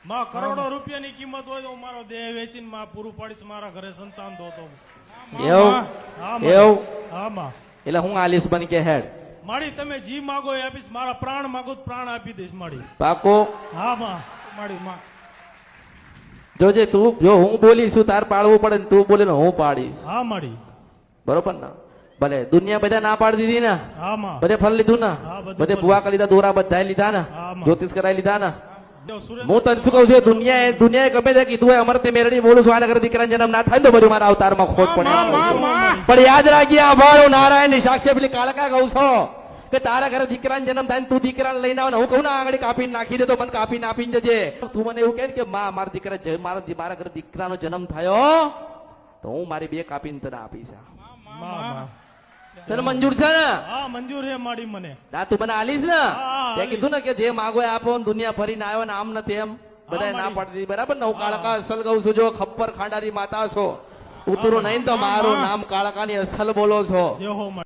માં કરોડો રૂપિયાની કિંમત હોય તો હું મારો દેહ વેચીને માં પૂરું પાડીશ, મારા ઘરે સંતાન દો તો. એવું હા એવું હા માં. એટલે હું આલીશ બની કે હેડ માડી તમે જી માગો એ આપીશ, મારા પ્રાણ માગો તો પ્રાણ આપી દઈશ માડી. પાકો. હા માં માડી માં. જોજે તું, જો હું બોલીશું તાર પાડવું પડે ને તું બોલે ને હું પાડીશ. હા માડી. બરોબર ને? ભલે દુનિયા બધા ના પાડી દીધી ને, હા માં. બધે ફળ લીધું ને, હા, બધું બધે ફળ. ભુવા કરી લીધા, દોરા બધા લીધા ને, હા, માં. જ્યોતિષ કરાવી લીધા ને. જો સુરેન્દ્ર હું તને શું કહું છું, દુનિયાએ ગમે તે કીધું હોય અમારે તે મેરડી બોલું છું, આના ઘરે દીકરા જન્મ ના થાય ને તો બધું મારા અવતારમાં ખોટ પડે. પણ યાદ રાખજે આ ભાળ હું નારાયણ ની સાક્ષી પેલી કાળકા કહું છું કે તારા ઘરે દીકરાનો જન્મ થાય ને તું દીકરાને લઈને આવ ને હું કહું ને આગળ કાપીને નાખી દે તો મને કાપીને આપીને જજે. તું મને એવું કહે ને કે માં મારા દીકરા મારા ઘરે દીકરાનો જન્મ થયો તો હું મારી બે કાપીને તને આપીશ. માં. તને મંજૂર છે ને? હા મંજૂર હે માડી મને. ના તું મને આલીશ ને? હા, તે કીધું ને કે જે માગો એ આપો, દુનિયા ફરીને આવ્યો ને આમ ને તેમ બધા ના મારી. પાડતી બરાબર ને. હું કાળકા અસલ કહું છું, જો ખપ્પર ખાંડારી માતા છો ઉતરું નહીં તો મારું નામ કાળકાની અસલ બોલો છો. જે હો માડી.